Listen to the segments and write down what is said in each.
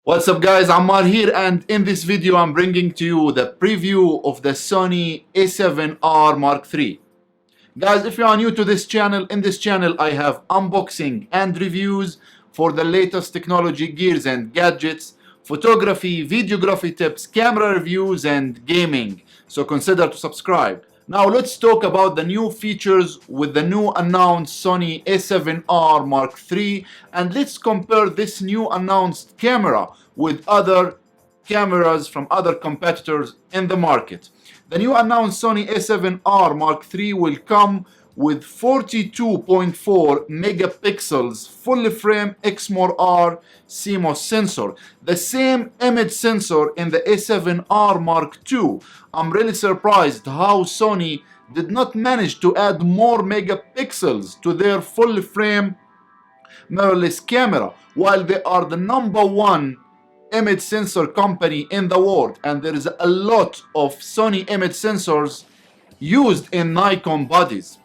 What's up guys, Ammar here, and in this video I'm bringing to you the preview of the Sony A7R Mark III. Guys, if you are new to this channel, in this channel I have unboxing and reviews for the latest technology, gears and gadgets, photography, videography tips, camera reviews and gaming, so consider to subscribe. Now let's talk about the new features with the new announced Sony A7R Mark III, and let's compare this new announced camera with other cameras from other competitors in the market. The new announced Sony A7R Mark III will come with 42.4 megapixels full frame XPRO CMOS sensor, the same image sensor in the A7R Mark II. I'm really surprised how Sony did not manage to add more megapixels to their full frame mirrorless camera, while they are the #1 image sensor company in the world, and there is a lot of Sony image sensors used in Nikon bodies.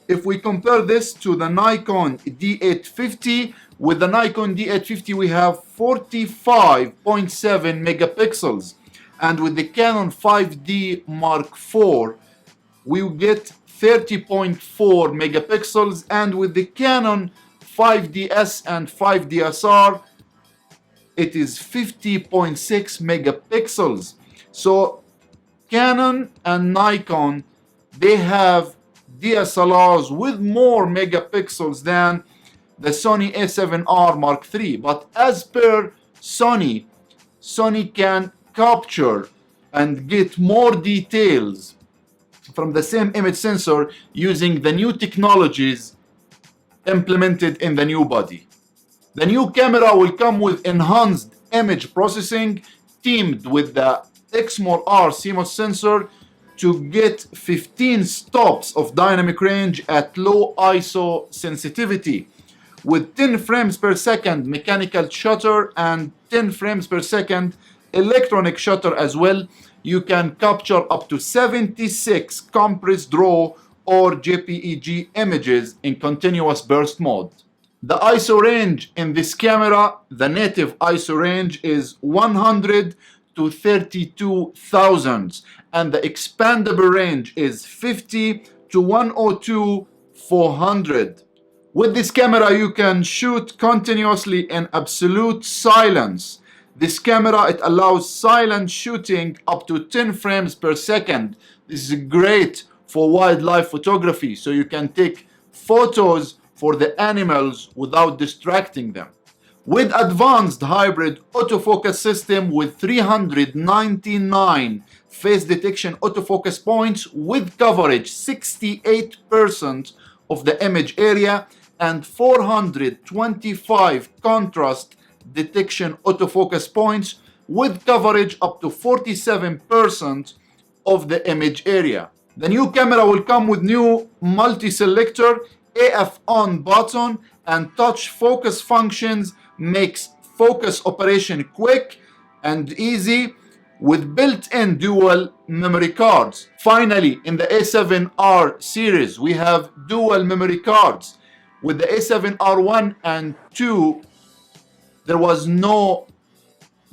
If we compare this to the Nikon D850, with the Nikon D850 we have 45.7 megapixels, and with the Canon 5D Mark IV we get 30.4 megapixels, and with the Canon 5DS and 5DSR it is 50.6 megapixels. So Canon and Nikon, they have DSLRs with more megapixels than the Sony A7R Mark III, but as per Sony can capture and get more details from the same image sensor using the new technologies implemented in the new body. The new camera will come with enhanced image processing teamed with the XPRO CMOS sensor to get 15 stops of dynamic range at low ISO sensitivity, with 10 frames per second mechanical shutter and 10 frames per second electronic shutter as well. You can capture up to 76 compressed RAW or JPEG images in continuous burst mode. The ISO range in this camera, the native ISO range is 100 to 32,000, and the expandable range is 50 to 102/400. With this camera you can shoot continuously in absolute silence. This camera, it allows silent shooting up to 10 frames per second. This is great for wildlife photography, so you can take photos for the animals without distracting them. With advanced hybrid autofocus system with 399 face detection autofocus points with coverage 68% of the image area and 425 contrast detection autofocus points with coverage up to 47% of the image area. The new camera will come with new multi-selector AF on button and touch focus functions, makes focus operation quick and easy with built-in dual memory cards. Finally, in the A7R series we have dual memory cards. With the A7R1 and 2 there was no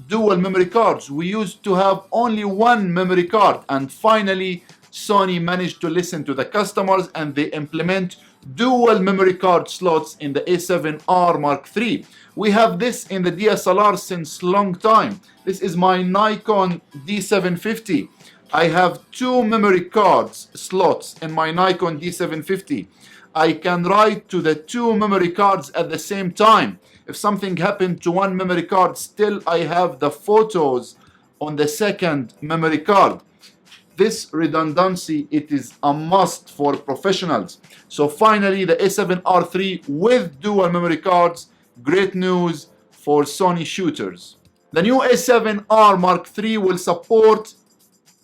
dual memory cards. We used to have only one memory card, and finally Sony managed to listen to the customers and they implement dual memory card slots in the A7R Mark III. We have this in the DSLR since long time. This is my Nikon D750. I have two memory cards slots in my Nikon D750. I can write to the two memory cards at the same time. If something happened to one memory card, still I have the photos on the second memory card. This redundancy, it is a must for professionals. So finally, the A7R III with dual memory cards, great news for Sony shooters. The new A7R Mark III will support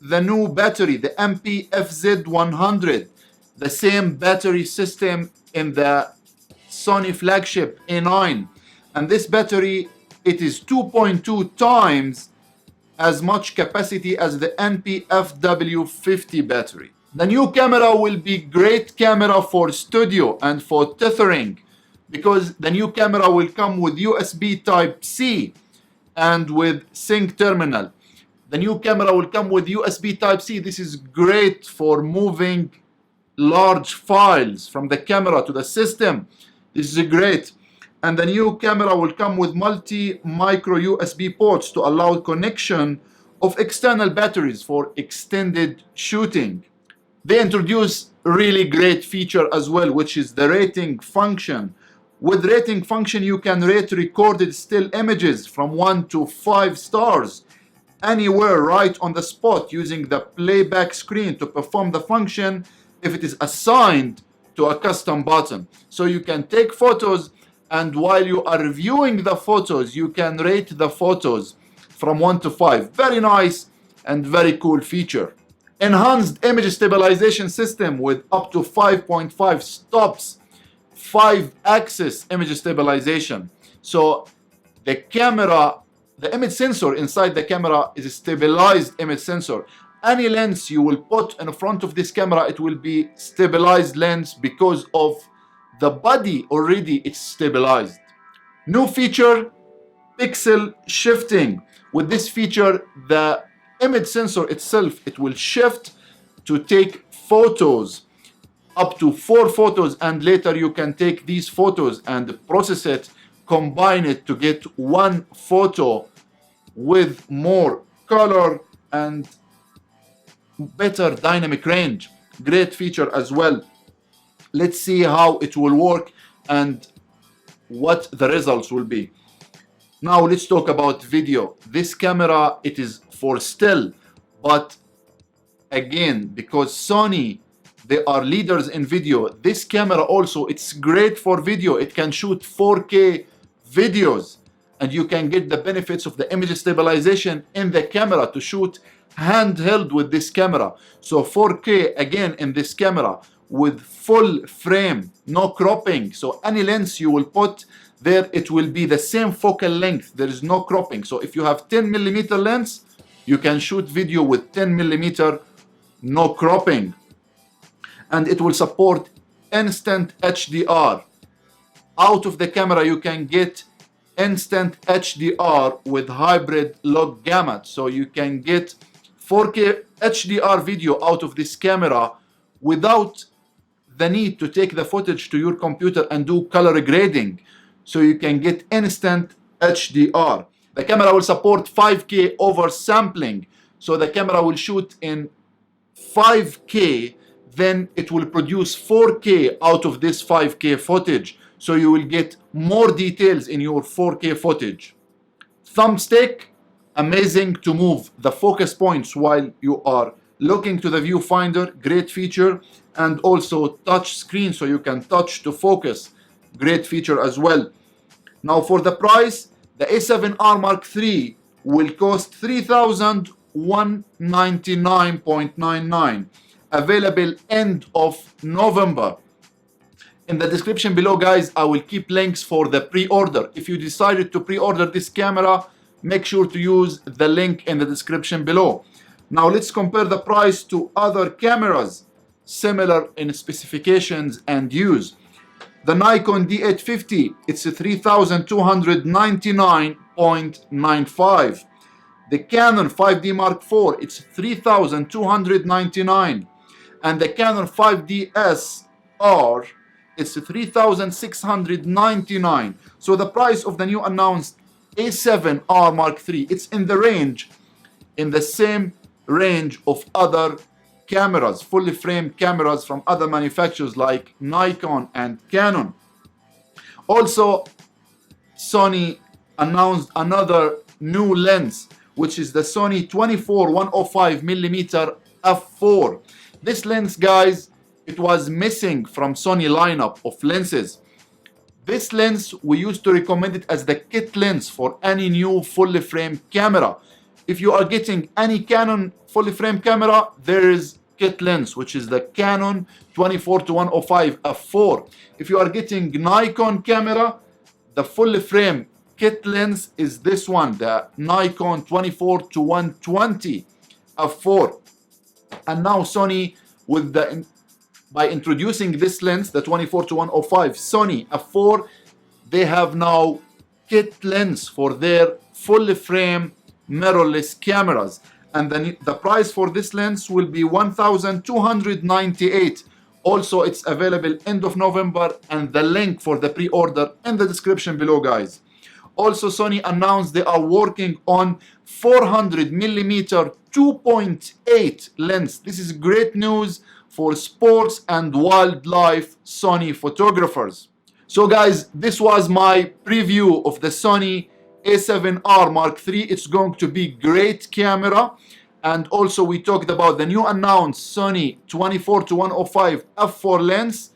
the new battery, the MP-FZ100, the same battery system in the Sony flagship A9. And this battery, it is 2.2 times as much capacity as the NP-FW50 battery. The new camera will be great camera for studio and for tethering, because the new camera will come with USB Type-C and with sync terminal. The new camera will come with USB Type-C. This is great for moving large files from the camera to the system. This is great. And the new camera will come with multi-micro USB ports to allow connection of external batteries for extended shooting. They introduce a really great feature as well, which is the rating function. With rating function, you can rate recorded still images from 1 to 5 stars anywhere right on the spot using the playback screen to perform the function if it is assigned to a custom button. So you can take photos, and while you are reviewing the photos, you can rate the photos from 1 to 5. Very nice and very cool feature. Enhanced image stabilization system with up to 5.5 stops, 5-axis image stabilization. So the camera, the image sensor inside the camera is a stabilized image sensor. Any lens you will put in front of this camera, it will be stabilized lens because of the body already it's stabilized. New feature, pixel shifting. With this feature, the image sensor itself, it will shift to take photos, up to 4 photos, and later you can take these photos and process it, combine it to get one photo with more color and better dynamic range. Great feature as well. Let's see how it will work and what the results will be. Now let's talk about video. This camera, it is for still, but again, because Sony, they are leaders in video, this camera also, it's great for video. It can shoot 4K videos, and you can get the benefits of the image stabilization in the camera to shoot handheld with this camera. So 4K again in this camera with full frame, no cropping. So any lens you will put there, it will be the same focal length. There is no cropping. So if you have 10mm lens, you can shoot video with 10mm, no cropping. And it will support instant HDR. Out of the camera, you can get instant HDR with hybrid log gamut. So you can get 4K HDR video out of this camera without the need to take the footage to your computer and do color grading. So you can get instant HDR. The camera will support 5K oversampling. So the camera will shoot in 5K, then it will produce 4K out of this 5K footage. So you will get more details in your 4K footage. Thumbstick, amazing to move the focus points while you are looking to the viewfinder, great feature. And also touch screen, so you can touch to focus, great feature as well. Now for the price, the A7R Mark III will cost $3,199.99, available end of November. In the description below, guys, I will keep links for the pre-order. If you decided to pre-order this camera, make sure to use the link in the description below. Now let's compare the price to other cameras similar in specifications and use. The Nikon D850, it's $3,299.95. The Canon 5D Mark IV, it's $3,299. And the Canon 5DSR, it's $3,699. So the price of the new announced A7R Mark III, it's in the range, in the same range of other cameras, fully framed cameras from other manufacturers like Nikon and Canon. Also, Sony announced another new lens, which is the Sony 24-105mm f4. This lens, guys, it was missing from Sony lineup of lenses. This lens, we used to recommend it as the kit lens for any new fully framed camera. If you are getting any Canon fully frame camera, there is kit lens, which is the Canon 24-105 f4. If you are getting Nikon camera, the fully frame kit lens is this one, the Nikon 24-120 f4. And now Sony, with by introducing this lens, the 24-105 Sony f4, they have now kit lens for their full frame mirrorless cameras. And then the price for this lens will be $1,298. Also, it's available end of November, and the link for the pre-order in the description below, guys. Also, Sony announced they are working on 400mm 2.8 lens. This is great news for sports and wildlife Sony photographers. So guys, this was my preview of the Sony A7R Mark III. It's going to be great camera. And also we talked about the new announced Sony 24-105 f4 lens.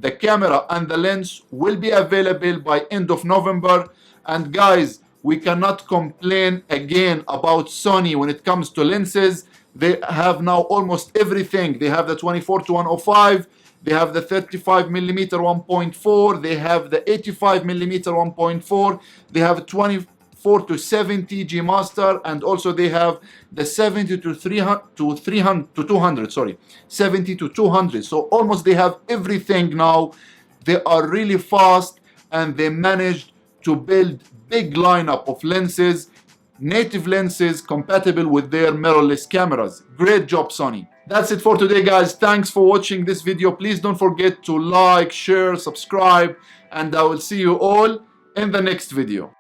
The camera and the lens will be available by end of November. And guys, we cannot complain again about Sony when it comes to lenses. They have now almost everything. They have the 24-105, they have the 35mm 1.4, they have the 85mm 1.4, they have 24-70 G Master, and also they have the 70-200, sorry, 70-200. So almost they have everything now. They are really fast, and they managed to build big lineup of lenses, native lenses compatible with their mirrorless cameras. Great job, Sony. That's it for today, guys. Thanks for watching this video. Please don't forget to like, share, subscribe, and I will see you all in the next video.